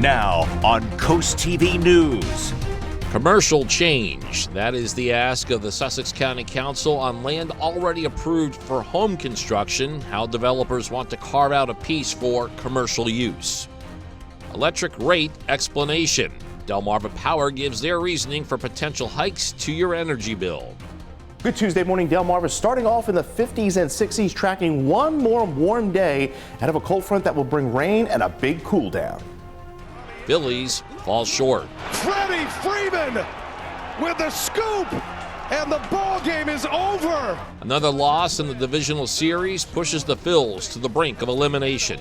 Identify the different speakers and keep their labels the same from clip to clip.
Speaker 1: Now on CoastTV News.
Speaker 2: Commercial change. That is the ask of the Sussex County Council on land already approved for home construction, how developers want to carve out a piece for commercial use. Electric rate explanation. Delmarva Power gives their reasoning for potential hikes to your energy bill.
Speaker 3: Good Tuesday morning. Delmarva starting off in the 50s and 60s, tracking one more warm day ahead of a cold front that will bring rain and a big cool down.
Speaker 2: Phillies fall short.
Speaker 4: Freddie Freeman with the scoop, and the ball game is over.
Speaker 2: Another loss in the divisional series pushes the Phils to the brink of elimination.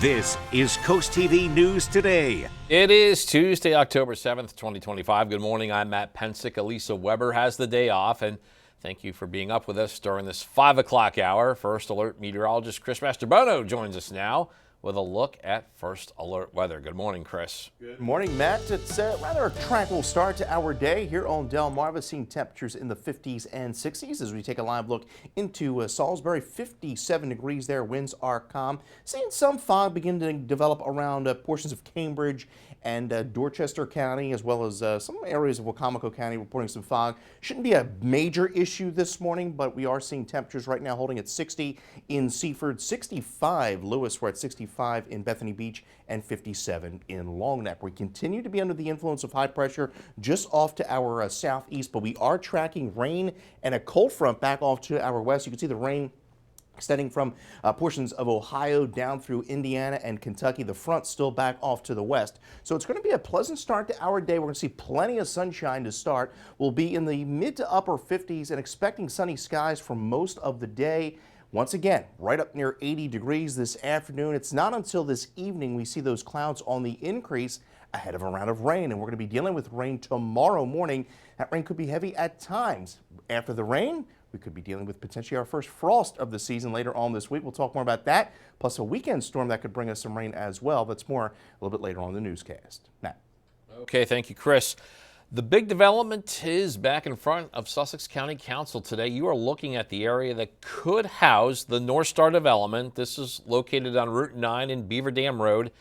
Speaker 1: This is CoastTV News Today.
Speaker 2: It is Tuesday, October 7th, 2025. Good morning. I'm Matt Pensick. Elisa Weber has the day off, and thank you for being up with us during this 5 o'clock hour. First Alert meteorologist Chris Mastrobono joins us now with a look at First Alert weather. Good morning, Chris.
Speaker 3: Good morning, Matt. It's rather a tranquil start to our day here on Delmarva, seeing temperatures in the 50s and 60s as we take a live look into Salisbury. 57 degrees there. Winds are calm. Seeing some fog begin to develop around portions of Cambridge and Dorchester County, as well as some areas of Wacomico County reporting some fog. Shouldn't be a major issue this morning, but we are seeing temperatures right now holding at 60 in Seaford, 65 Lewes. We're at 65 in Bethany Beach, and 57 in Long Neck. We continue to be under the influence of high pressure just off to our southeast, but we are tracking rain and a cold front back off to our west. You can see the rain extending from portions of Ohio down through Indiana and Kentucky. The front still back off to the west. So it's going to be a pleasant start to our day. We're going to see plenty of sunshine to start. We'll be in the mid to upper 50s and expecting sunny skies for most of the day. Once again, right up near 80 degrees this afternoon. It's not until this evening we see those clouds on the increase ahead of a round of rain, and we're going to be dealing with rain tomorrow morning. That rain could be heavy at times. After the rain, we could be dealing with potentially our first frost of the season later on this week. We'll talk more about that, plus a weekend storm that could bring us some rain as well. That's more a little bit later on in the newscast. Matt.
Speaker 2: Okay, thank you, Chris. The big development is back in front of Sussex County Council today. You are looking at the area that could house the North Star development. This is located on Route 9 in Beaver Dam Road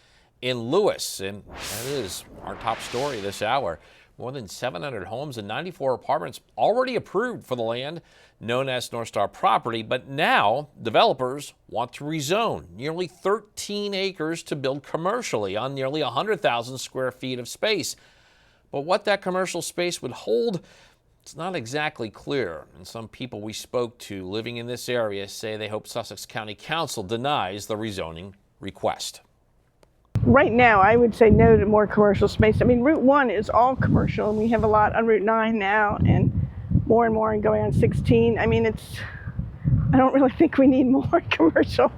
Speaker 2: in Lewes, and that is our top story this hour. More than 700 homes and 94 apartments already approved for the land known as North Star property, but now developers want to rezone nearly 13 acres to build commercially on nearly 100,000 square feet of space. But what that commercial space would hold, it's not exactly clear. And some people we spoke to living in this area say they hope Sussex County Council denies the rezoning request.
Speaker 5: Right now, I would say no to more commercial space. I mean, Route 1 is all commercial, and we have a lot on Route 9 now, and more and going on 16. I mean, I don't really think we need more commercial.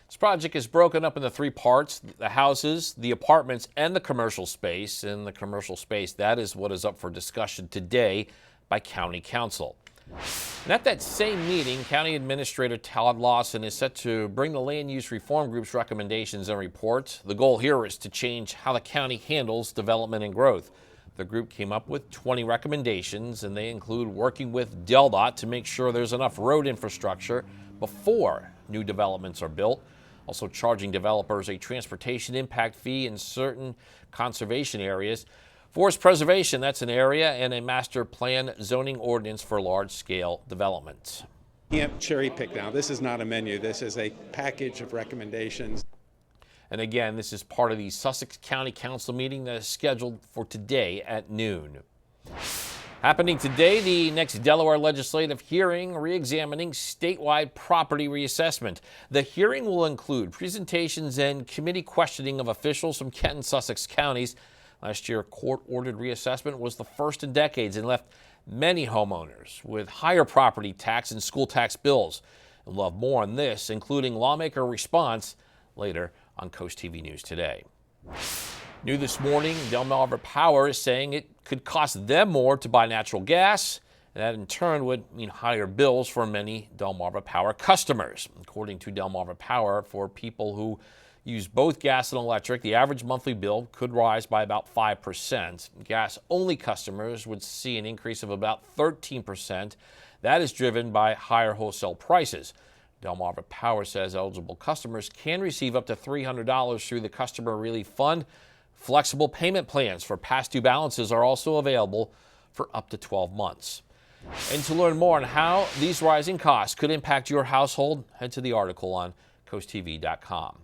Speaker 2: This project is broken up into three parts: the houses, the apartments, and the commercial space. And the commercial space, that is what is up for discussion today by County Council. And at that same meeting, County Administrator Todd Lawson is set to bring the Land Use Reform Group's recommendations and reports. The goal here is to change how the county handles development and growth. The group came up with 20 recommendations, and they include working with DelDOT to make sure there's enough road infrastructure before new developments are built. Also charging developers a transportation impact fee in certain conservation areas. Forest preservation, that's an area, and a master plan zoning ordinance for large-scale developments.
Speaker 6: Can't cherry pick now. This is not a menu. This is a package of recommendations.
Speaker 2: And again, this is part of the Sussex County Council meeting that is scheduled for today at noon. Happening today, the next Delaware legislative hearing re-examining statewide property reassessment. The hearing will include presentations and committee questioning of officials from Kent and Sussex counties. Last year, court-ordered reassessment was the first in decades and left many homeowners with higher property tax and school tax bills. We'll have more on this, including lawmaker response, later on CoastTV News Today. New this morning, Delmarva Power is saying it could cost them more to buy natural gas, and that in turn would mean higher bills for many Delmarva Power customers. According to Delmarva Power, for people who use both gas and electric, the average monthly bill could rise by about 5%. Gas-only customers would see an increase of about 13%. That is driven by higher wholesale prices. Delmarva Power says eligible customers can receive up to $300 through the Customer Relief Fund. Flexible payment plans for past due balances are also available for up to 12 months. And to learn more on how these rising costs could impact your household, head to the article on CoastTV.com.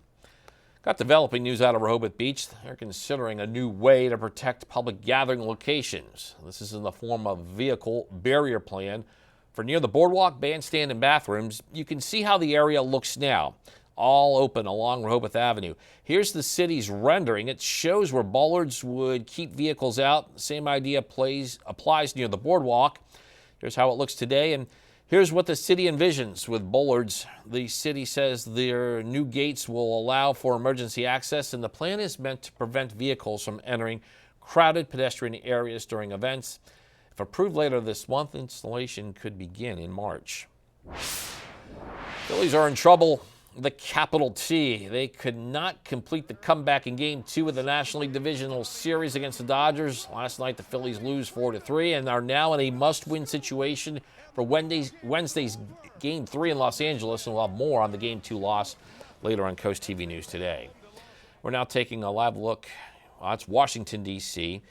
Speaker 2: Got developing news out of Rehoboth Beach. They're considering a new way to protect public gathering locations. This is in the form of a vehicle barrier plan for near the boardwalk, bandstand, and bathrooms. You can see how the area looks now, all open along Rehoboth Avenue. Here's the city's rendering. It shows where bollards would keep vehicles out. The same idea applies near the boardwalk. Here's how it looks today, and here's what the city envisions with bollards. The city says their new gates will allow for emergency access, and the plan is meant to prevent vehicles from entering crowded pedestrian areas during events. If approved later this month, installation could begin in March. Phillies are in trouble. The capital T. They could not complete the comeback in Game 2 of the National League Divisional Series against the Dodgers. Last night, the Phillies lose 4-3 and are now in a must-win situation for Wednesday's Game 3 in Los Angeles, and we'll have more on the Game 2 loss later on Coast TV News Today. We're now taking a live look. It's Washington, D.C.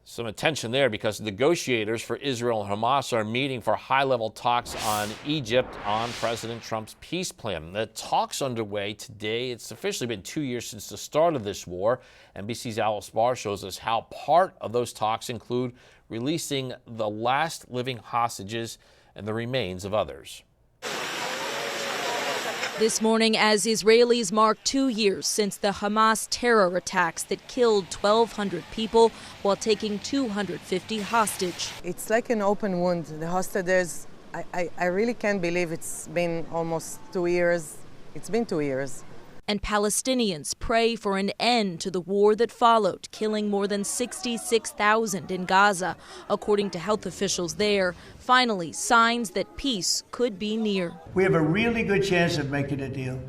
Speaker 2: Some attention there because negotiators for Israel and Hamas are meeting for high-level talks on Egypt on President Trump's peace plan. The talks underway today. It's officially been 2 years since the start of this war. NBC's Alice Barr shows us how part of those talks include releasing the last living hostages and the remains of others.
Speaker 7: This morning, as Israelis mark 2 years since the Hamas terror attacks that killed 1,200 people while taking 250 hostage.
Speaker 8: It's like an open wound. The hostages, I really can't believe it's been almost 2 years. It's been 2 years.
Speaker 7: And Palestinians pray for an end to the war that followed, killing more than 66,000 in Gaza, according to health officials there. Finally, signs that peace could be near.
Speaker 9: We have a really good chance of making a deal,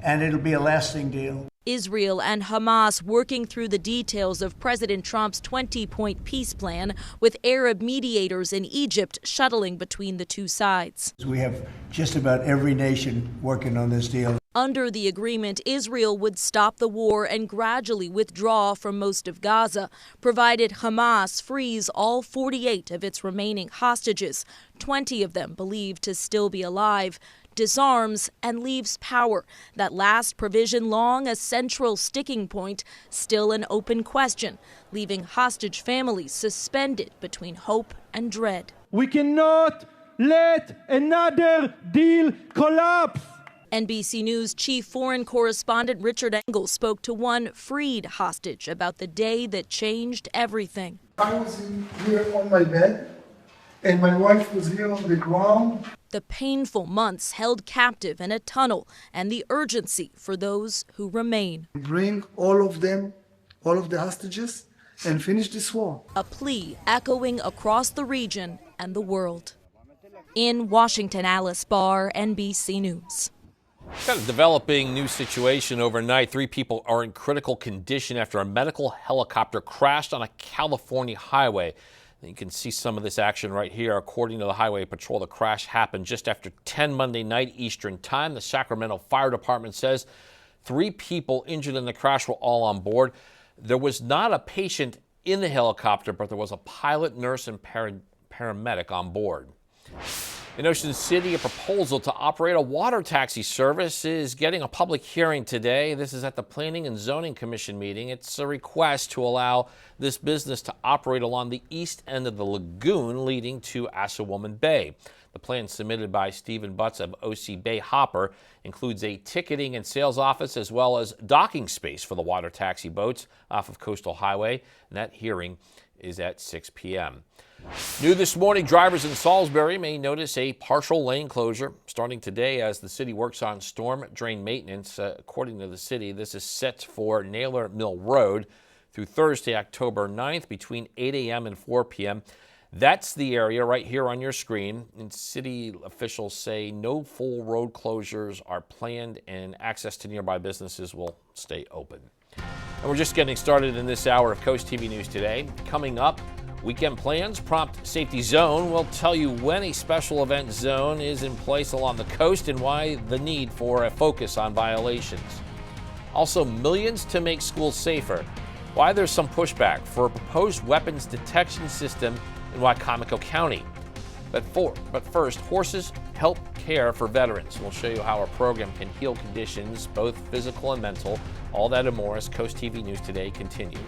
Speaker 9: and it'll be a lasting deal.
Speaker 7: Israel and Hamas working through the details of President Trump's 20-point peace plan, with Arab mediators in Egypt shuttling between the two sides.
Speaker 9: We have just about every nation working on this deal.
Speaker 7: Under the agreement, Israel would stop the war and gradually withdraw from most of Gaza, provided Hamas frees all 48 of its remaining hostages, 20 of them believed to still be alive, disarms and leaves power. That last provision, long a central sticking point, still an open question, leaving hostage families suspended between hope and dread.
Speaker 10: We cannot let another deal collapse.
Speaker 7: NBC News chief foreign correspondent Richard Engel spoke to one freed hostage about the day that changed everything.
Speaker 11: I was here on my bed, and my wife was here on the ground.
Speaker 7: The painful months held captive in a tunnel and the urgency for those who remain.
Speaker 11: Bring all of them, all of the hostages, and finish this war.
Speaker 7: A plea echoing across the region and the world. In Washington, Alice Barr, NBC News.
Speaker 2: Got a developing new situation overnight. 3 people are in critical condition after a medical helicopter crashed on a California highway. You can see some of this action right here. According to the Highway Patrol, the crash happened just after 10 Monday night Eastern time. The Sacramento Fire Department says 3 people injured in the crash were all on board. There was not a patient in the helicopter, but there was a pilot, nurse, and paramedic on board. In Ocean City, a proposal to operate a water taxi service is getting a public hearing today. This is at the Planning and Zoning Commission meeting. It's a request to allow this business to operate along the east end of the lagoon leading to Assawoman Bay. The plan submitted by Stephen Butts of OC Bay Hopper includes a ticketing and sales office as well as docking space for the water taxi boats off of Coastal Highway. And that hearing is at 6 p.m. New this morning, drivers in Salisbury may notice a partial lane closure starting today as the city works on storm drain maintenance. According to the city, this is set for Naylor Mill Road through Thursday, October 9th between 8 a.m. and 4 p.m. That's the area right here on your screen. And city officials say no full road closures are planned and access to nearby businesses will stay open. And we're just getting started in this hour of Coast TV News Today. Coming up, weekend plans, prompt safety zone. We'll tell you when a special event zone is in place along the coast and why the need for a focus on violations. Also, millions to make schools safer. Why there's some pushback for a proposed weapons detection system in Wycomico County. But first, horses help care for veterans. We'll show you how our program can heal conditions, both physical and mental. All that and more as Coast TV News Today continues.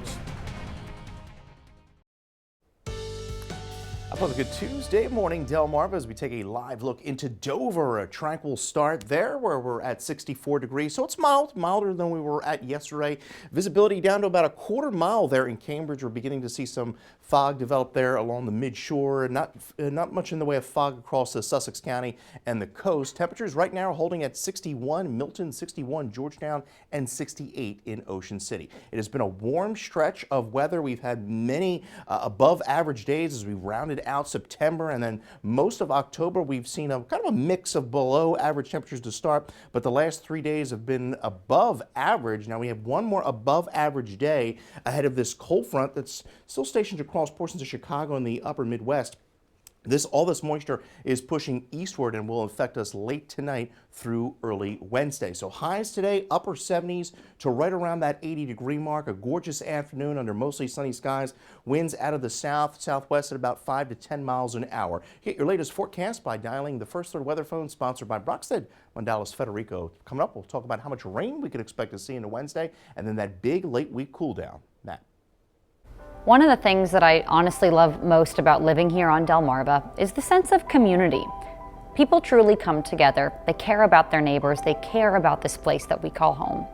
Speaker 3: Up on a good Tuesday morning, Delmarva, as we take a live look into Dover. A tranquil start there where we're at 64 degrees. So it's milder than we were at yesterday. Visibility down to about a quarter mile there in Cambridge. We're beginning to see some fog develop there along the mid-shore. Not much in the way of fog across the Sussex County and the coast. Temperatures right now are holding at 61, Milton 61, Georgetown, and 68 in Ocean City. It has been a warm stretch of weather. We've had many above average days as we rounded out September, and then most of October we've seen a kind of a mix of below average temperatures to start, but the last 3 days have been above average. Now we have one more above average day ahead of this cold front that's still stationed across portions of Chicago and the upper Midwest. All this moisture is pushing eastward and will affect us late tonight through early Wednesday. So highs today, upper 70s to right around that 80-degree mark. A gorgeous afternoon under mostly sunny skies. Winds out of the southwest at about 5 to 10 miles an hour. Get your latest forecast by dialing the First Alert Weather Phone, sponsored by Brockstead, Mondalis, Federico. Coming up, we'll talk about how much rain we could expect to see into Wednesday, and then that big late week cool down. Matt.
Speaker 12: One of the things that I honestly love most about living here on Delmarva is the sense of community. People truly come together, they care about their neighbors, they care about this place that we call home.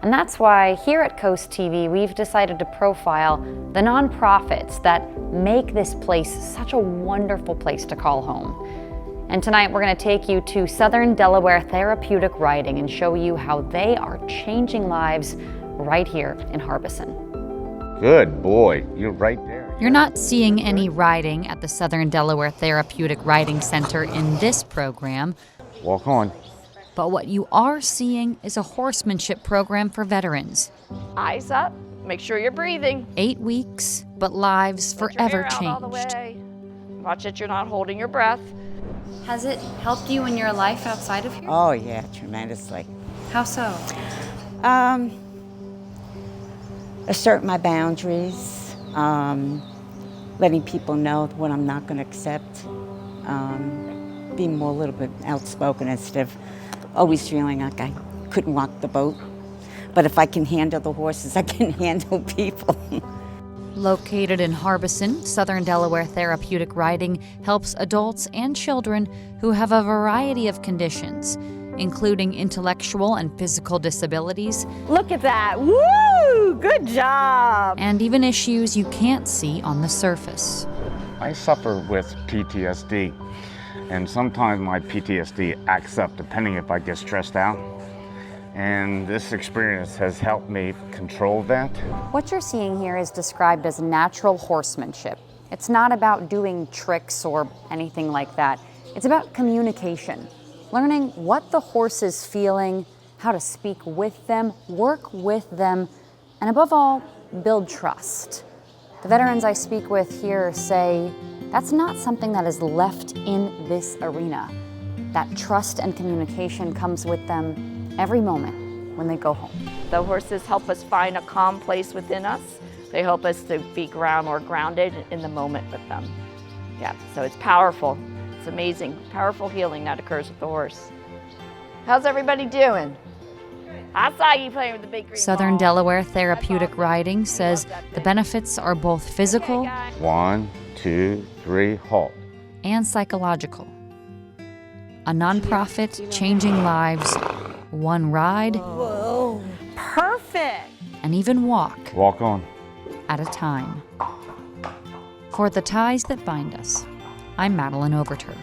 Speaker 12: And that's why here at Coast TV we've decided to profile the nonprofits that make this place such a wonderful place to call home. And tonight we're going to take you to Southern Delaware Therapeutic Riding and show you how they are changing lives right here in Harbison.
Speaker 13: Good boy, you're right there.
Speaker 12: You're not seeing any riding at the Southern Delaware Therapeutic Riding Center in this program.
Speaker 13: Walk on.
Speaker 12: But what you are seeing is a horsemanship program for veterans.
Speaker 14: Eyes up, make sure you're breathing.
Speaker 12: 8 weeks, but lives forever changed.
Speaker 14: All the way. Watch that you're not holding your breath.
Speaker 12: Has it helped you in your life outside of here?
Speaker 15: Oh yeah, tremendously.
Speaker 12: How so?
Speaker 15: Assert my boundaries, letting people know what I'm not going to accept, being more a little bit outspoken instead of always feeling like I couldn't rock the boat. But if I can handle the horses, I can handle people.
Speaker 12: Located in Harbison, Southern Delaware Therapeutic Riding helps adults and children who have a variety of conditions, including intellectual and physical disabilities.
Speaker 14: Look at that. Woo! Good job.
Speaker 12: And even issues you can't see on the surface.
Speaker 13: I suffer with PTSD, and sometimes my PTSD acts up depending if I get stressed out. And this experience has helped me control that.
Speaker 12: What you're seeing here is described as natural horsemanship. It's not about doing tricks or anything like that. It's about communication. Learning what the horse is feeling, how to speak with them, work with them, and above all, build trust. The veterans I speak with here say that's not something that is left in this arena. That trust and communication comes with them every moment when they go home.
Speaker 14: The horses help us find a calm place within us. They help us to be more grounded in the moment with them. Yeah, so it's powerful. It's amazing, powerful healing that occurs with the horse. How's everybody doing? I saw you playing with the big green
Speaker 12: Southern
Speaker 14: ball.
Speaker 12: Delaware Therapeutic Riding says the benefits are both physical
Speaker 13: 1, 2, 3, halt.
Speaker 12: and psychological. A nonprofit changing lives, one ride,
Speaker 14: Whoa, perfect.
Speaker 12: and even walk
Speaker 13: Walk on.
Speaker 12: at a time. For the ties that bind us, I'm Madeline Overturf.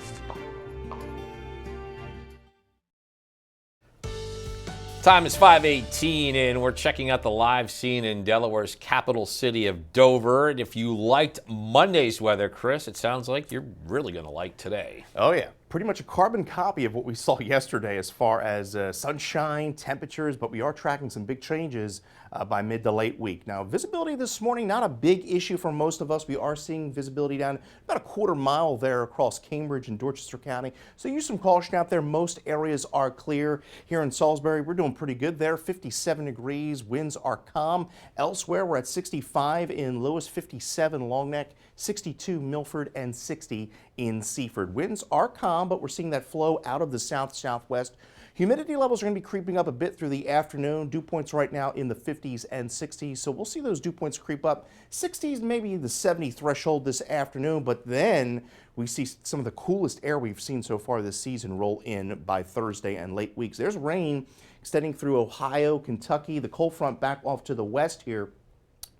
Speaker 2: Time is 5:18, and we're checking out the live scene in Delaware's capital city of Dover. And if you liked Monday's weather, Chris, it sounds like you're really going to like today.
Speaker 3: Oh yeah, pretty much a carbon copy of what we saw yesterday as far as sunshine, temperatures, but we are tracking some big changes by mid to late week. Now, visibility this morning, not a big issue for most of us. We are seeing visibility down about a quarter mile there across Cambridge and Dorchester County. So use some caution out there. Most areas are clear. Here in Salisbury, we're doing pretty good there. 57 degrees, winds are calm. Elsewhere, we're at 65 in Lewes, 57 Longneck, 62 Milford, and 60 in Seaford. Winds are calm, but we're seeing that flow out of the south-southwest. Humidity levels are going to be creeping up a bit through the afternoon. Dew points right now in the 50s and 60s, so we'll see those dew points creep up. 60s, maybe the 70 threshold this afternoon, but then we see some of the coolest air we've seen so far this season roll in by Thursday and late weeks. There's rain extending through Ohio, Kentucky, the cold front back off to the west here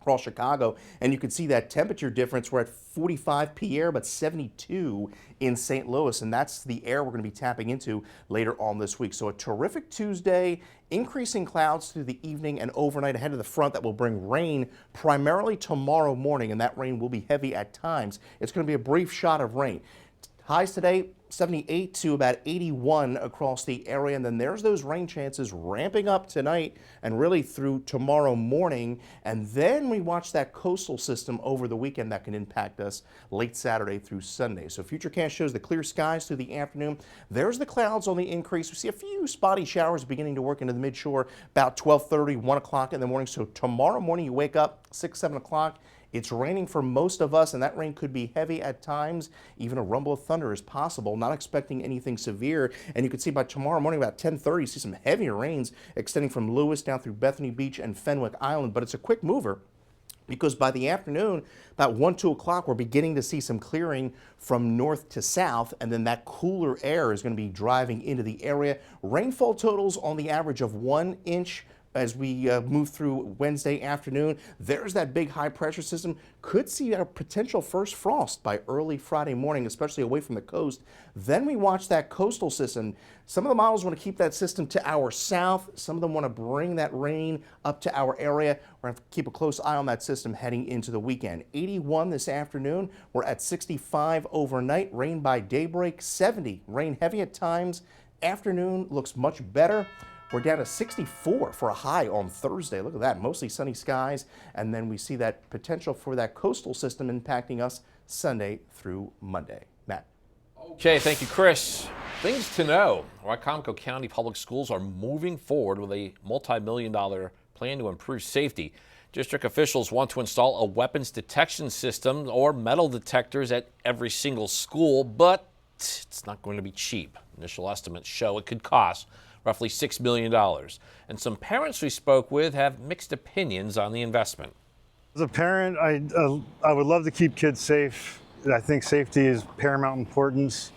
Speaker 3: across Chicago, and you can see that temperature difference. We're at 45 Pierre, but 72 in St. Louis, and that's the air we're going to be tapping into later on this week. So a terrific Tuesday, increasing clouds through the evening and overnight ahead of the front that will bring rain primarily tomorrow morning, and that rain will be heavy at times. It's going to be a brief shot of rain. Highs today, 78 to about 81 across the area, and then there's those rain chances ramping up tonight and really through tomorrow morning. And then we watch that coastal system over the weekend that can impact us late Saturday through Sunday. So Futurecast shows the clear skies through the afternoon. There's the clouds on the increase. We see a few spotty showers beginning to work into the midshore about 12:30, 1 o'clock in the morning. So tomorrow morning you wake up 6, 7 o'clock. It's raining for most of us, and that rain could be heavy at times. Even a rumble of thunder is possible. Not expecting anything severe. And you can see by tomorrow morning about 10:30, see some heavier rains extending from Lewes down through Bethany Beach and Fenwick Island. But it's a quick mover, because by the afternoon, about 1, 2 o'clock, we're beginning to see some clearing from north to south, and then that cooler air is going to be driving into the area. Rainfall totals on the average of 1 inch as we move through Wednesday afternoon. There's that big high pressure system. Could see a potential first frost by early Friday morning, especially away from the coast. Then we watch that coastal system. Some of the models want to keep that system to our south. Some of them want to bring that rain up to our area. We're going to have to keep a close eye on that system heading into the weekend. 81 this afternoon. We're at 65 overnight. Rain by daybreak. 70. Rain heavy at times. Afternoon looks much better. We're down to 64 for a high on Thursday. Look at that, mostly sunny skies. And then we see that potential for that coastal system impacting us Sunday through Monday. Matt.
Speaker 2: Okay, thank you, Chris. Things to know. Wycomico County Public Schools are moving forward with a multi-million-dollar plan to improve safety. District officials want to install a weapons detection system or metal detectors at every single school, but it's not going to be cheap. Initial estimates show it could cost roughly $6 million. And some parents we spoke with have mixed opinions on the investment.
Speaker 16: As a parent, I would love to keep kids safe. I think safety is paramount importance.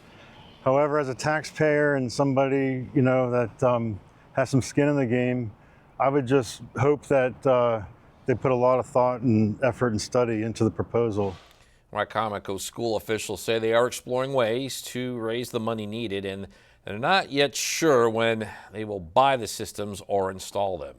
Speaker 16: However, as a taxpayer and somebody, that has some skin in the game, I would just hope that they put a lot of thought and effort and study into the proposal.
Speaker 2: Wycomico school officials say they are exploring ways to raise the money needed, and they're not yet sure when they will buy the systems or install them.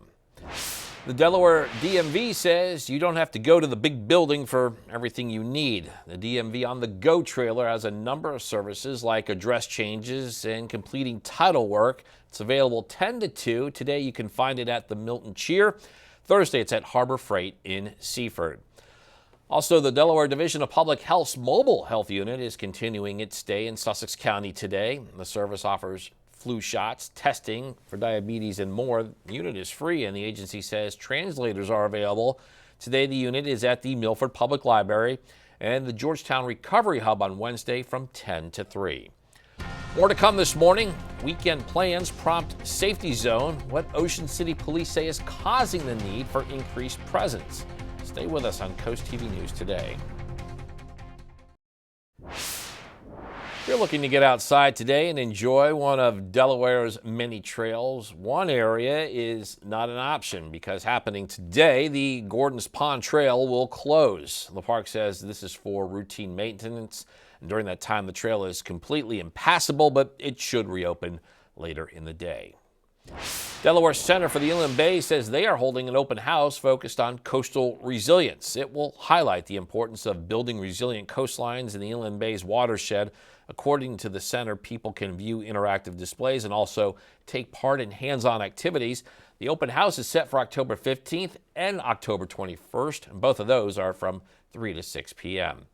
Speaker 2: The Delaware DMV says you don't have to go to the big building for everything you need. The DMV On the Go trailer has a number of services like address changes and completing title work. It's available 10 to 2. Today you can find it at the Milton Cheer. Thursday it's at Harbor Freight in Seaford. Also, the Delaware Division of Public Health's mobile health unit is continuing its stay in Sussex County today. The service offers flu shots, testing for diabetes, and more. The unit is free, and the agency says translators are available. Today, the unit is at the Milford Public Library and the Georgetown Recovery Hub on Wednesday from 10 to 3. More to come this morning. Weekend plans prompt safety zone. What Ocean City police say is causing the need for increased presence. Stay with us on Coast TV News today. If you're looking to get outside today and enjoy one of Delaware's many trails, one area is not an option because happening today, the Gordon's Pond Trail will close. The park says this is for routine maintenance, and during that time, the trail is completely impassable, but it should reopen later in the day. Delaware Center for the Inland Bay says they are holding an open house focused on coastal resilience. It will highlight the importance of building resilient coastlines in the Inland Bay's watershed. According to the center, people can view interactive displays and also take part in hands-on activities. The open house is set for October 15th and October 21st, and both of those are from 3 to 6 p.m.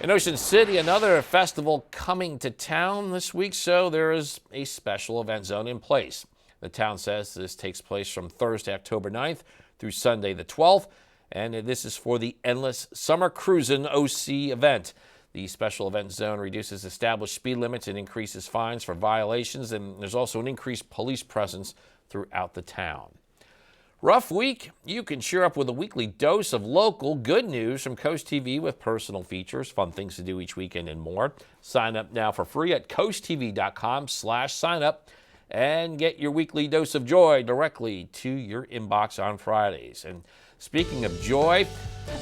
Speaker 2: In Ocean City, another festival coming to town this week, so there is a special event zone in place. The town says this takes place from Thursday, October 9th through Sunday the 12th, and this is for the Endless Summer Cruisin' OC event. The special event zone reduces established speed limits and increases fines for violations, and there's also an increased police presence throughout the town. Rough week? You can cheer up with a weekly dose of local good news from Coast TV with personal features, fun things to do each weekend, and more. Sign up now for free at coasttv.com/signup and get your weekly dose of joy directly to your inbox on Fridays. And speaking of joy,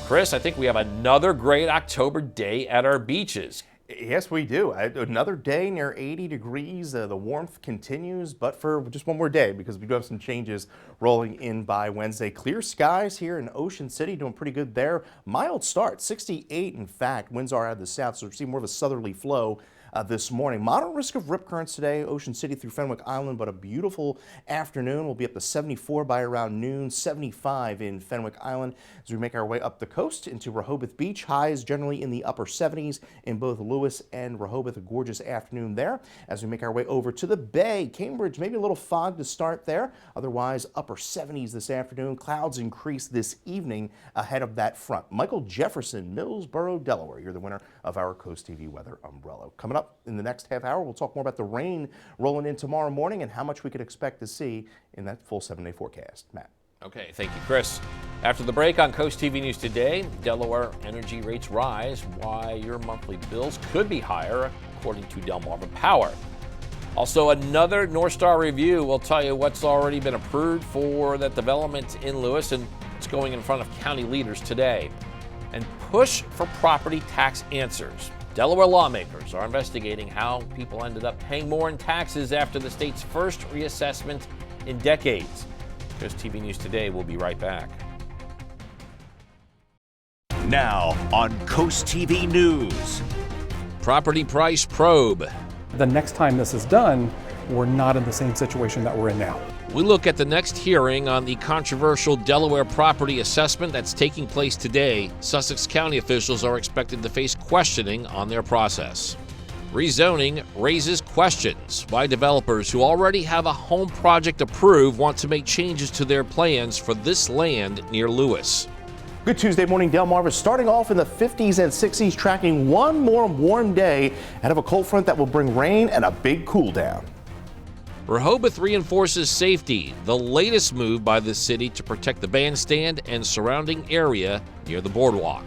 Speaker 2: Chris, I think we have another great October day at our beaches.
Speaker 3: Yes, we do. Another day near 80 degrees. The warmth continues, but for just one more day because we do have some changes rolling in by Wednesday. Clear skies here in Ocean City, doing pretty good there. Mild start, 68 in fact. Winds are out of the south, so we're seeing more of a southerly flow this morning. Moderate risk of rip currents today, Ocean City through Fenwick Island, but a beautiful afternoon. We'll be up to 74 by around noon, 75 in Fenwick Island as we make our way up the coast into Rehoboth Beach. Highs generally in the upper 70s in both Lewes and Rehoboth. A gorgeous afternoon there. As we make our way over to the Bay, Cambridge, maybe a little fog to start there. Otherwise, upper 70s this afternoon. Clouds increase this evening ahead of that front. Michael Jefferson, Millsboro, Delaware. You're the winner of our Coast TV weather umbrella. Coming up in the next half hour, we'll talk more about the rain rolling in tomorrow morning and how much we could expect to see in that full 7-day forecast. Matt.
Speaker 2: Okay, thank you, Chris. After the break on Coast TV News Today, Delaware energy rates rise, why your monthly bills could be higher, according to Delmarva Power. Also, another North Star review will tell you what's already been approved for that development in Lewes and it's going in front of county leaders today. And push for property tax answers. Delaware lawmakers are investigating how people ended up paying more in taxes after the state's first reassessment in decades. Coast TV News Today will be right back.
Speaker 1: Now on Coast TV News.
Speaker 2: Property price probe.
Speaker 17: The next time this is done, we're not in the same situation that we're in now.
Speaker 2: We look at the next hearing on the controversial Delaware property assessment that's taking place today. Sussex County officials are expected to face questioning on their process. Rezoning raises questions. Why developers who already have a home project approved want to make changes to their plans for this land near Lewes.
Speaker 3: Good Tuesday morning, Delmarva starting off in the 50s and 60s, tracking one more warm day ahead of a cold front that will bring rain and a big cool down.
Speaker 2: Rehoboth reinforces safety, the latest move by the city to protect the bandstand and surrounding area near the boardwalk.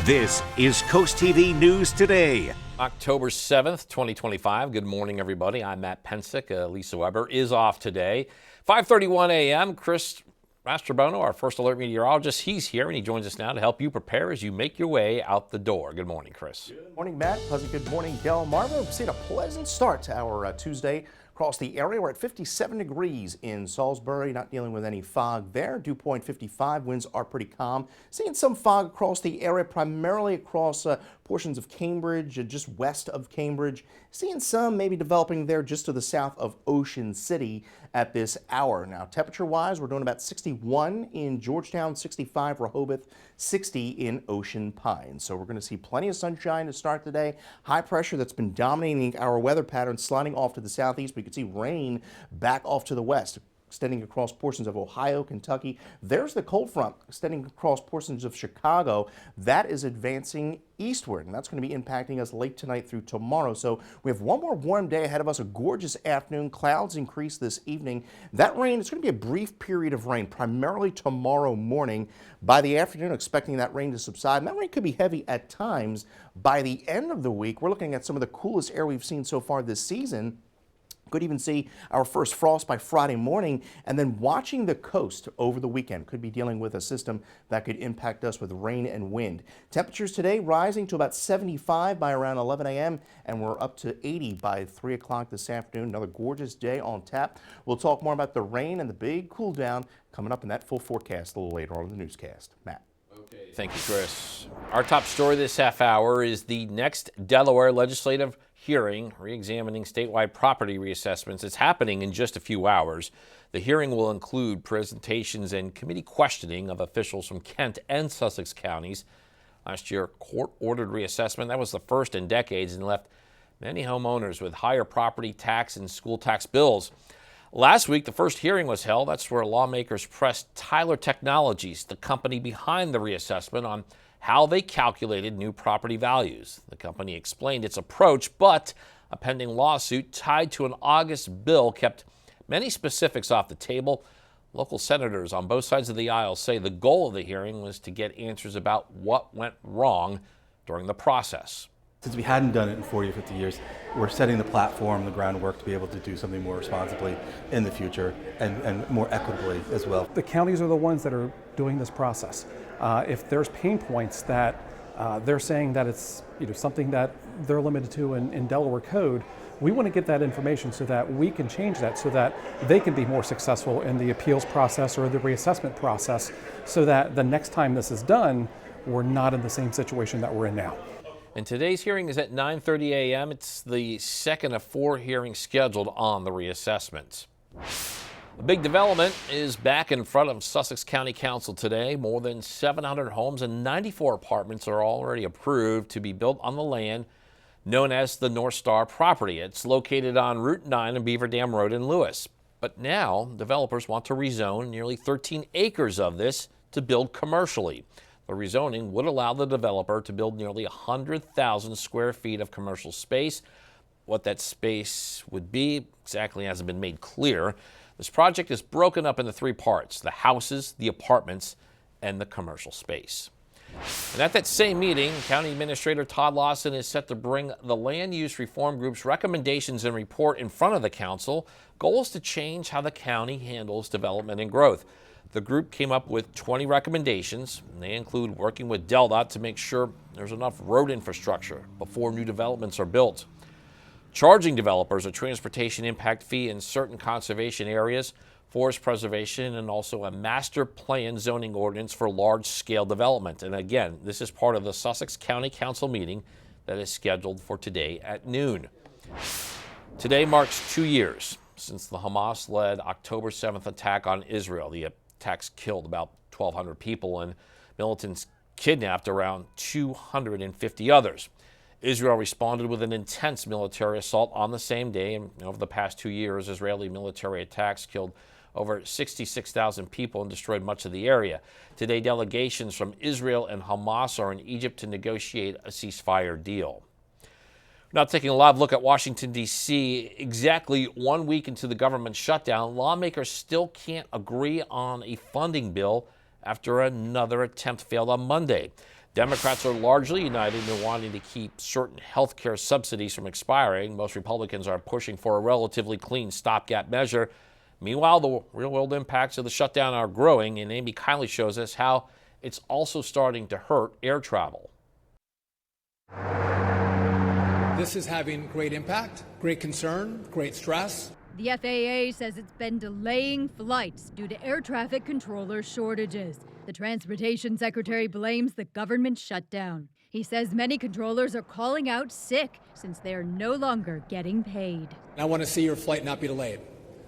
Speaker 1: This is Coast TV News Today.
Speaker 2: October 7th, 2025. Good morning, everybody. I'm Matt Pensick. Lisa Weber is off today. 5:31 a.m. Chris Mastrobono, our first alert meteorologist, he's here and he joins us now to help you prepare as you make your way out the door. Good morning, Chris.
Speaker 3: Good morning, Matt. Pleasant good morning, Delmarva. We've seen a pleasant start to our Tuesday. Across the area, we're at 57 degrees in Salisbury, not dealing with any fog there. Dew point 55, winds are pretty calm. Seeing some fog across the area, primarily across portions of Cambridge, just west of Cambridge. Seeing some maybe developing there just to the south of Ocean City at this hour. Now, temperature-wise, we're doing about 61 in Georgetown, 65 Rehoboth, 60 in Ocean Pines. So we're going to see plenty of sunshine to start the day. High pressure that's been dominating our weather pattern sliding off to the southeast. We can see rain back off to the west, extending across portions of Ohio, Kentucky. There's the cold front extending across portions of Chicago. That is advancing eastward, and that's going to be impacting us late tonight through tomorrow. So we have one more warm day ahead of us, a gorgeous afternoon. Clouds increase this evening. That rain, it's going to be a brief period of rain, primarily tomorrow morning. By the afternoon, expecting that rain to subside. And that rain could be heavy at times. By the end of the week, we're looking at some of the coolest air we've seen so far this season. Could even see our first frost by Friday morning, and then watching the coast over the weekend. Could be dealing with a system that could impact us with rain and wind. Temperatures today rising to about 75 by around 11 a.m. and we're up to 80 by 3 o'clock this afternoon. Another gorgeous day on tap. We'll talk more about the rain and the big cool down coming up in that full forecast a little later on in the newscast. Matt.
Speaker 2: Okay, thank you, Chris. Our top story this half hour is the next Delaware legislative hearing re-examining statewide property reassessments. It's happening in just a few hours. The hearing will include presentations and committee questioning of officials from Kent and Sussex counties. Last year, court-ordered reassessment. That was the first in decades and left many homeowners with higher property tax and school tax bills. Last week, the first hearing was held. That's where lawmakers pressed Tyler Technologies, the company behind the reassessment, on how they calculated new property values. The company explained its approach, but a pending lawsuit tied to an August bill kept many specifics off the table. Local senators on both sides of the aisle say the goal of the hearing was to get answers about what went wrong during the process.
Speaker 18: Since we hadn't done it in 40 or 50 years, we're setting the platform, the groundwork to be able to do something more responsibly in the future and more equitably as well.
Speaker 17: The counties are the ones that are doing this process. If there's pain points that they're saying that it's something that they're limited to in Delaware code, we want to get that information so that we can change that so that they can be more successful in the appeals process or the reassessment process, so that the next time this is done, we're not in the same situation that we're in now.
Speaker 2: And today's hearing is at 9:30 a.m. It's the second of 4 hearings scheduled on the reassessments. A big development is back in front of Sussex County Council today. More than 700 homes and 94 apartments are already approved to be built on the land known as the North Star property. It's located on Route 9 and Beaver Dam Road in Lewes. But now developers want to rezone nearly 13 acres of this to build commercially. The rezoning would allow the developer to build nearly 100,000 square feet of commercial space. What that space would be exactly hasn't been made clear. This project is broken up into 3 parts: the houses, the apartments, and the commercial space. And at that same meeting, County Administrator Todd Lawson is set to bring the Land Use Reform Group's recommendations and report in front of the council. Goal is to change how the county handles development and growth. The group came up with 20 recommendations, and they include working with DelDOT to make sure there's enough road infrastructure before new developments are built, charging developers a transportation impact fee in certain conservation areas, forest preservation, and also a master plan zoning ordinance for large-scale development. And again, this is part of the Sussex County Council meeting that is scheduled for today at noon. Today marks 2 years since the Hamas-led October 7th attack on Israel. The attacks killed about 1,200 people and militants kidnapped around 250 others. Israel responded with an intense military assault on the same day, and over the past 2 years, Israeli military attacks killed over 66,000 people and destroyed much of the area. Today, delegations from Israel and Hamas are in Egypt to negotiate a ceasefire deal. Now, taking a live look at Washington, D.C., exactly 1 week into the government shutdown, lawmakers still can't agree on a funding bill after another attempt failed on Monday. Democrats are largely united in wanting to keep certain health care subsidies from expiring. Most Republicans are pushing for a relatively clean stopgap measure. Meanwhile, the real-world impacts of the shutdown are growing, and Amy Kiley shows us how it's also starting to hurt air travel.
Speaker 19: This is having great impact, great concern, great stress.
Speaker 20: The FAA says it's been delaying flights due to air traffic controller shortages. The Transportation Secretary blames the government shutdown. He says many controllers are calling out sick since they are no longer getting paid.
Speaker 19: I want to see your flight not be delayed.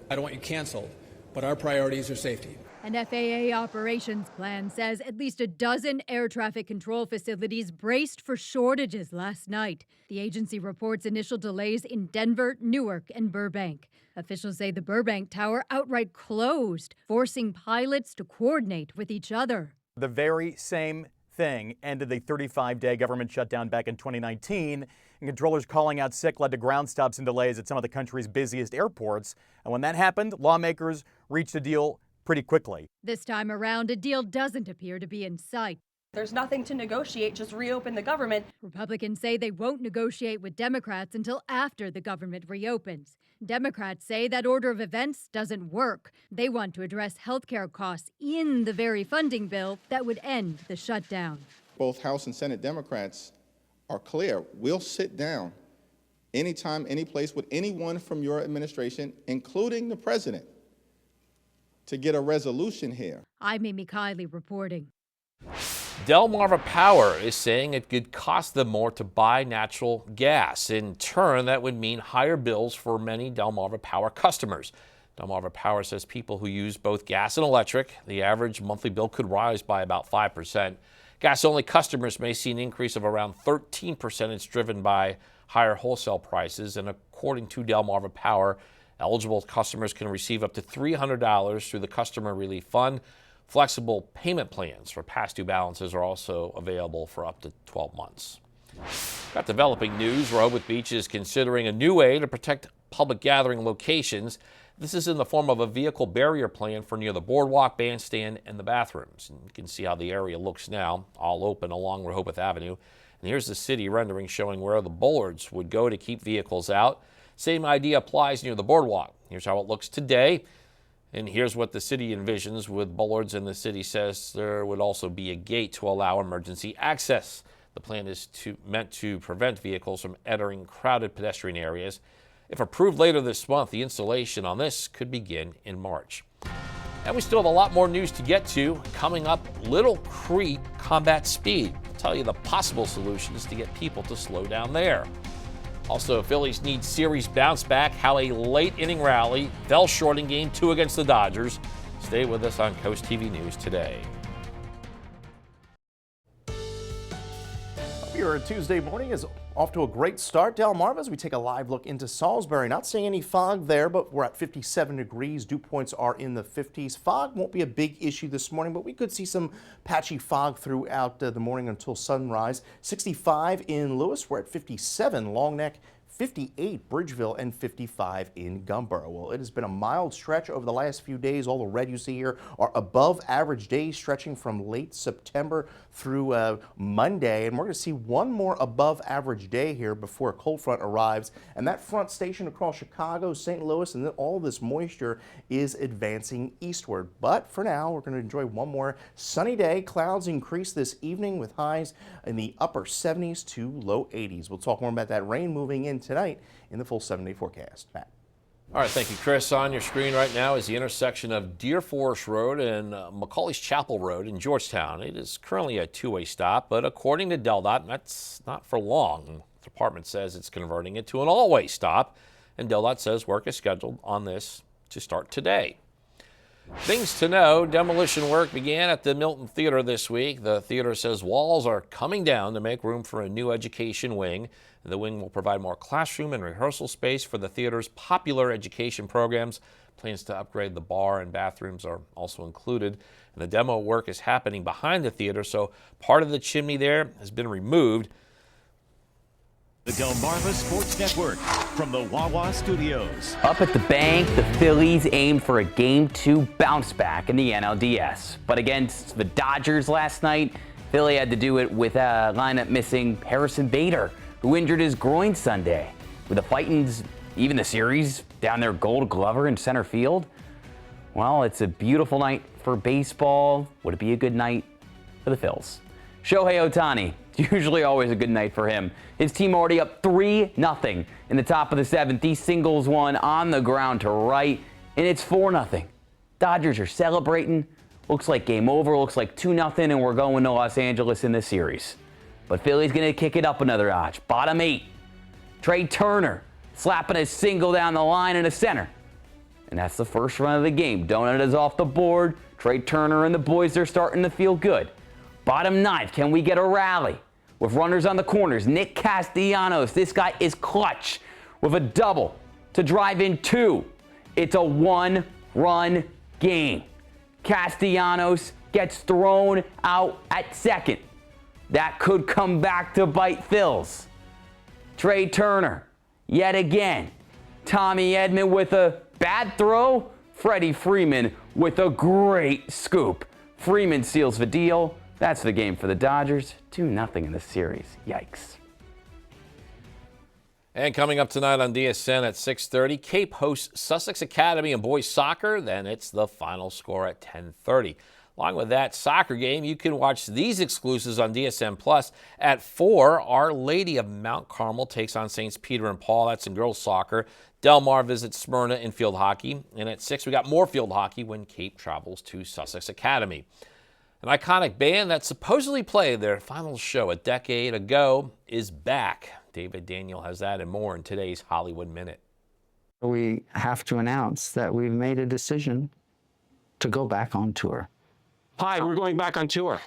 Speaker 19: I don't want you canceled, but our priorities are safety.
Speaker 20: An FAA operations plan says at least a dozen air traffic control facilities braced for shortages last night. The agency reports initial delays in Denver, Newark, and Burbank. Officials say the Burbank tower outright closed, forcing pilots to coordinate with each other.
Speaker 21: The very same thing ended the 35-day government shutdown back in 2019, and controllers calling out sick led to ground stops and delays at some of the country's busiest airports. And when that happened, lawmakers reached a deal pretty quickly.
Speaker 20: This time around, a deal doesn't appear to be in sight.
Speaker 22: There's nothing to negotiate, just reopen the government.
Speaker 20: Republicans say they won't negotiate with Democrats until after the government reopens. Democrats say that order of events doesn't work. They want to address healthcare costs in the very funding bill that would end the shutdown.
Speaker 23: Both House and Senate Democrats are clear. We'll sit down anytime, any place with anyone from your administration, including the president, to get a resolution here.
Speaker 20: I'm Amy Kiley reporting.
Speaker 2: Delmarva Power is saying it could cost them more to buy natural gas. In turn, that would mean higher bills for many Delmarva Power customers. Delmarva Power says people who use both gas and electric, the average monthly bill could rise by about 5%. Gas-only customers may see an increase of around 13%. It's driven by higher wholesale prices. And according to Delmarva Power, eligible customers can receive up to $300 through the Customer Relief Fund. Flexible payment plans for past due balances are also available for up to 12 months. Got developing news. Rehoboth Beach is considering a new way to protect public gathering locations. This is in the form of a vehicle barrier plan for near the boardwalk, bandstand, and the bathrooms. And you can see how the area looks now, all open along Rehoboth Avenue. And here's the city rendering showing where the bollards would go to keep vehicles out. Same idea applies near the boardwalk. Here's how it looks today. And here's what the city envisions with bollards, and the city says there would also be a gate to allow emergency access. The plan is meant to prevent vehicles from entering crowded pedestrian areas. If approved later this month, the installation on this could begin in March. And we still have a lot more news to get to. Coming up, Little Creek combat speed. I'll tell you the possible solutions to get people to slow down there. Also, Phillies need series bounce back, how a late inning rally fell short in Game 2 against the Dodgers. Stay with us on Coast TV News today.
Speaker 3: Your Tuesday morning is off to a great start. Delmarva, as we take a live look into Salisbury. Not seeing any fog there, but we're at 57 degrees. Dew points are in the 50s. Fog won't be a big issue this morning, but we could see some patchy fog throughout the morning until sunrise. 65 in Lewes. We're at 57 Long Neck, 58 Bridgeville, and 55 in Gumboro. Well, it has been a mild stretch over the last few days. All the red you see here are above average days, stretching from late September through Monday. And we're going to see one more above average day here before a cold front arrives. And that front station across Chicago, St. Louis, and then all this moisture is advancing eastward. But for now, we're going to enjoy one more sunny day. Clouds increase this evening with highs in the upper 70s to low 80s. We'll talk more about that rain moving in tonight in the full 7-day forecast. Matt.
Speaker 2: All right, thank you, Chris. On your screen right now is the intersection of Deer Forest Road and Macaulay's Chapel Road in Georgetown. It is currently a two-way stop, but according to DelDOT, that's not for long. The department says it's converting it to an all-way stop, and DelDOT says work is scheduled on this to start today. Things to know, demolition work began at the Milton Theater this week. The theater says walls are coming down to make room for a new education wing. The wing will provide more classroom and rehearsal space for the theater's popular education programs. Plans to upgrade the bar and bathrooms are also included. And the demo work is happening behind the theater, so part of the chimney there has been removed.
Speaker 1: The Delmarva Sports Network from the Wawa Studios.
Speaker 4: Up at the bank, the Phillies aimed for a Game 2 bounce back in the NLDS. But against the Dodgers last night, Philly had to do it with a lineup missing Harrison Bader, who injured his groin Sunday. With the Titans, even the series, down their Gold Glover in center field. Well, it's a beautiful night for baseball. Would it be a good night for the Phils? Shohei Ohtani, it's usually always a good night for him. His team already up 3-0 in the top of the seventh. He singles one on the ground to right, and it's 4-0. Dodgers are celebrating. Looks like game over, looks like 2-0, and we're going to Los Angeles in this series. But Philly's going to kick it up another notch. Bottom 8. Trey Turner slapping a single down the line in the center. And that's the first run of the game. Donut is off the board. Trey Turner and the boys are starting to feel good. Bottom 9th, can we get a rally? With runners on the corners, Nick Castellanos. This guy is clutch with a double to drive in 2. It's a 1-run game. Castellanos gets thrown out at second. That could come back to bite Phils. Trey Turner, yet again. Tommy Edman with a bad throw. Freddie Freeman with a great scoop. Freeman seals the deal. That's the game for the Dodgers. 2-0 in the series. Yikes.
Speaker 2: And coming up tonight on DSN at 6:30, Cape hosts Sussex Academy in boys soccer. Then it's the final score at 10:30. Along with that soccer game, you can watch these exclusives on DSN Plus. At 4, Our Lady of Mount Carmel takes on Saints Peter and Paul. That's in girls soccer. Del Mar visits Smyrna in field hockey. And at 6, we got more field hockey when Cape travels to Sussex Academy. An iconic band that supposedly played their final show a decade ago is back. David Daniel has that and more in today's Hollywood Minute.
Speaker 5: We have to announce that we've made a decision to go back on tour.
Speaker 6: Hi, we're going back on tour.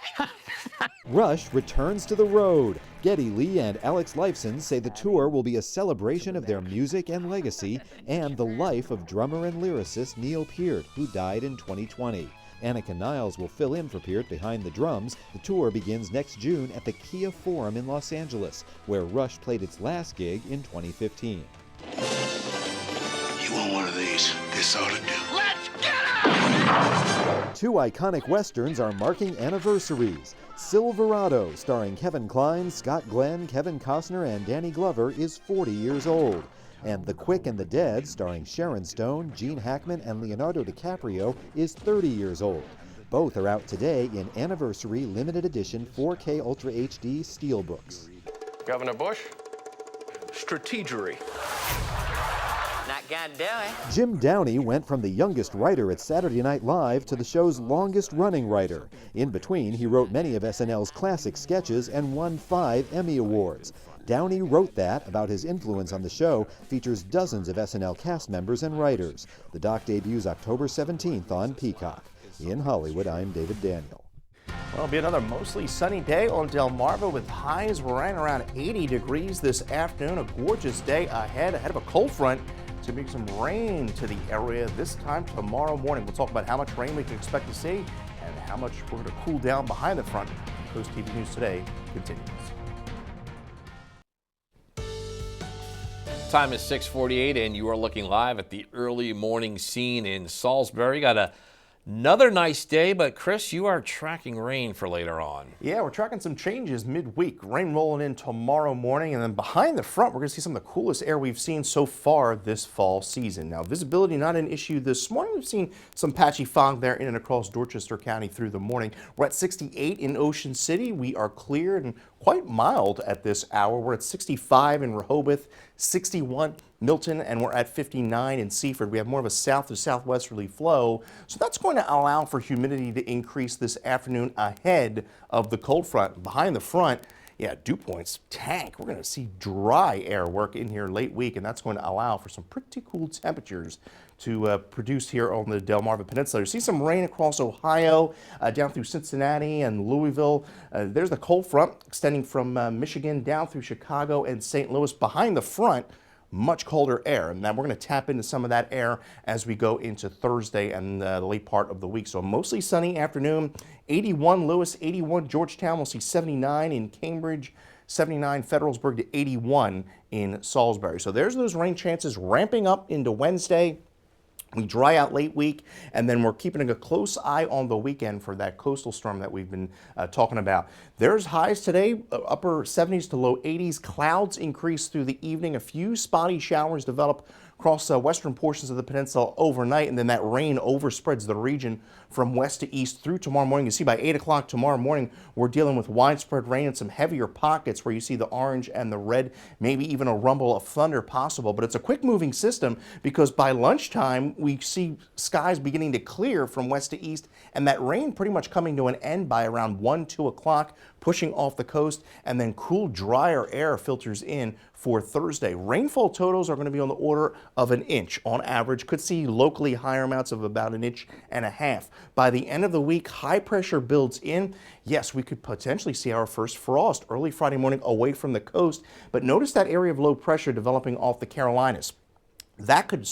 Speaker 8: Rush returns to the road. Geddy Lee and Alex Lifeson say the tour will be a celebration of their music and legacy and the life of drummer and lyricist Neil Peart, who died in 2020. Annika Niles will fill in for Peart behind the drums. The tour begins next June at the Kia Forum in Los Angeles, where Rush played its last gig in 2015.
Speaker 24: You want one of these? This ought to do.
Speaker 8: Let's get it! Two iconic westerns are marking anniversaries. Silverado, starring Kevin Kline, Scott Glenn, Kevin Costner, and Danny Glover, is 40 years old. And The Quick and the Dead, starring Sharon Stone, Gene Hackman, and Leonardo DiCaprio, is 30 years old. Both are out today in anniversary limited edition 4K Ultra HD steelbooks.
Speaker 6: Governor Bush, strategery.
Speaker 25: Not gonna do it.
Speaker 8: Jim Downey went from the youngest writer at Saturday Night Live to the show's longest-running writer. In between, he wrote many of SNL's classic sketches and won 5 Emmy Awards. Downey wrote that about his influence on the show, features dozens of SNL cast members and writers. The doc debuts October 17th on Peacock. In Hollywood, I'm David Daniel.
Speaker 3: Well, it'll be another mostly sunny day on Delmarva with highs right around 80 degrees this afternoon. A gorgeous day ahead of a cold front to bring some rain to the area this time tomorrow morning. We'll talk about how much rain we can expect to see and how much we're going to cool down behind the front. Coast TV News Today continues.
Speaker 2: Time is 6:48 and you are looking live at the early morning scene in Salisbury. Got another nice day, but Chris, you are tracking rain for later on.
Speaker 3: Yeah, we're tracking some changes midweek. Rain rolling in tomorrow morning, and then behind the front, we're going to see some of the coolest air we've seen so far this fall season. Now, visibility not an issue this morning. We've seen some patchy fog there in and across Dorchester County through the morning. We're at 68 in Ocean City. We are clear and quite mild at this hour. We're at 65 in Rehoboth, 61 Milton, and we're at 59 in Seaford. We have more of a south to southwesterly flow, so that's going to allow for humidity to increase this afternoon ahead of the cold front. Behind the front, yeah, dew points tank. We're going to see dry air work in here late week, and that's going to allow for some pretty cool temperatures to produce here on the Delmarva Peninsula. You see some rain across Ohio, down through Cincinnati and Louisville. There's the cold front extending from Michigan down through Chicago and St. Louis. Behind the front, much colder air. And now we're going to tap into some of that air as we go into Thursday and the late part of the week. So mostly sunny afternoon. 81 Lewes, 81 Georgetown. We'll see 79 in Cambridge, 79 Federalsburg to 81 in Salisbury. So there's those rain chances ramping up into Wednesday. We dry out late week, and then we're keeping a close eye on the weekend for that coastal storm that we've been talking about. There's highs today, upper 70s to low 80s. Clouds increase through the evening. A few spotty showers develop across western portions of the peninsula overnight, and then that rain overspreads the region from west to east through tomorrow morning. You see by 8 o'clock tomorrow morning, we're dealing with widespread rain and some heavier pockets where you see the orange and the red, maybe even a rumble of thunder possible. But it's a quick moving system because by lunchtime, we see skies beginning to clear from west to east, and that rain pretty much coming to an end by around 1, 2 o'clock, pushing off the coast, and then cool, drier air filters in for Thursday. Rainfall totals are going to be on the order of an inch on average. Could see locally higher amounts of about 1.5 inches. By the end of the week, high pressure builds in. Yes, we could potentially see our first frost early Friday morning away from the coast, but notice that area of low pressure developing off the Carolinas. That could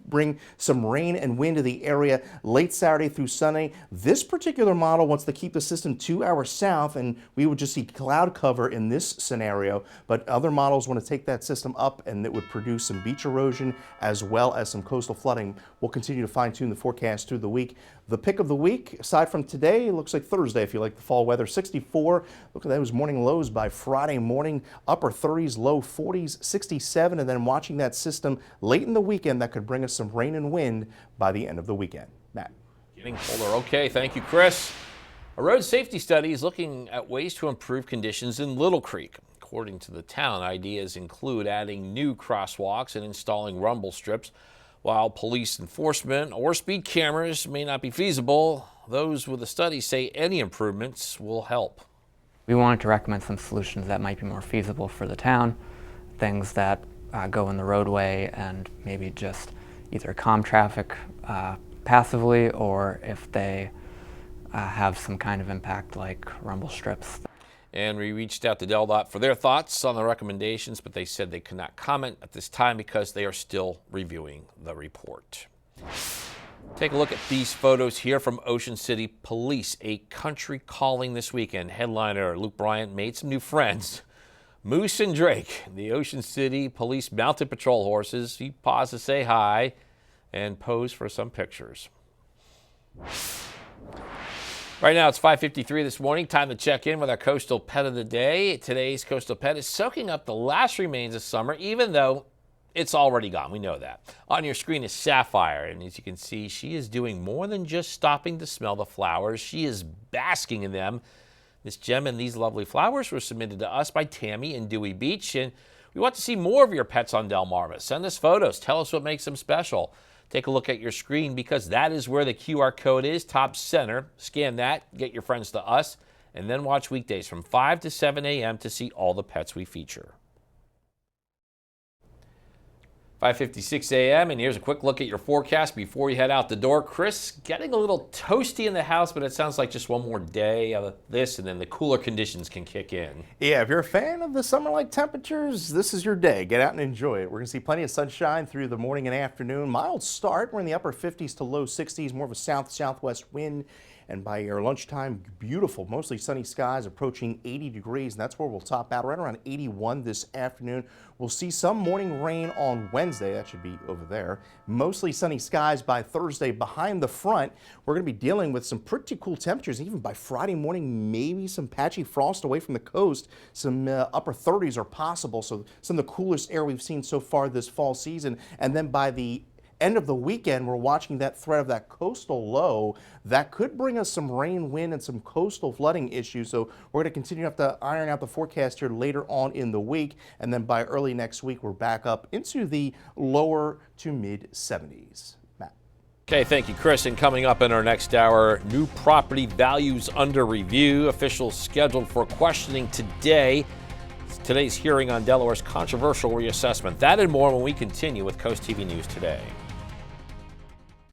Speaker 3: bring some rain and wind to the area late Saturday through Sunday. This particular model wants to keep the system 2 hours south, and we would just see cloud cover in this scenario, but other models want to take that system up, and it would produce some beach erosion as well as some coastal flooding. We'll continue to fine-tune the forecast through the week. The pick of the week, aside from today, looks like Thursday if you like the fall weather. 64, look at those morning lows by Friday morning, upper 30s, low 40s, 67, and then watching that system late in the weekend that could bring us some rain and wind by the end of the weekend. Matt.
Speaker 2: Getting colder. Okay, thank you, Chris. A road safety study is looking at ways to improve conditions in Little Creek. According to the town, ideas include adding new crosswalks and installing rumble strips. While police enforcement or speed cameras may not be feasible, those with the study say any improvements will help.
Speaker 7: We wanted to recommend some solutions that might be more feasible for the town, things that go in the roadway and maybe just either calm traffic passively, or if they have some kind of impact like rumble strips.
Speaker 2: And we reached out to DelDOT for their thoughts on the recommendations, but they said they could not comment at this time because they are still reviewing the report. Take a look at these photos here from Ocean City Police. A country calling this weekend. Headliner Luke Bryant made some new friends. Moose and Drake, the Ocean City Police mounted patrol horses. He paused to say hi and pose for some pictures. Right now it's 5:53 this morning. Time to check in with our coastal pet of the day. Today's coastal pet is soaking up the last remains of summer, even though it's already gone. We know that. On your screen is Sapphire, and as you can see, she is doing more than just stopping to smell the flowers. She is basking in them. This gem and these lovely flowers were submitted to us by Tammy in Dewey Beach, and we want to see more of your pets on Delmarva. Send us photos. Tell us what makes them special. Take a look at your screen because that is where the QR code is, top center. Scan that, get your friends to us, and then watch weekdays from 5 to 7 a.m. to see all the pets we feature. 5:56 a.m. and here's a quick look at your forecast before you head out the door. Chris, getting a little toasty in the house, but it sounds like just one more day of this and then the cooler conditions can kick in.
Speaker 3: Yeah, if you're a fan of the summer-like temperatures, this is your day. Get out and enjoy it. We're going to see plenty of sunshine through the morning and afternoon. Mild start. We're in the upper 50s to low 60s, more of a south-southwest wind. And by your lunchtime, beautiful, mostly sunny skies approaching 80 degrees, and that's where we'll top out right around 81 this afternoon. We'll see some morning rain on Wednesday. That should be over there. Mostly sunny skies by Thursday. Behind the front, we're going to be dealing with some pretty cool temperatures. Even by Friday morning, maybe some patchy frost away from the coast. Some upper 30s are possible, so some of the coolest air we've seen so far this fall season. And then by the end of the weekend, we're watching that threat of that coastal low that could bring us some rain, wind, and some coastal flooding issues. So we're going to continue to have to iron out the forecast here later on in the week. And then by early next week, we're back up into the lower to mid 70s. Matt.
Speaker 2: Okay, thank you, Chris. And coming up in our next hour, new property values under review. Officials scheduled for questioning today. Today's hearing on Delaware's controversial reassessment. That and more when we continue with Coast TV News Today.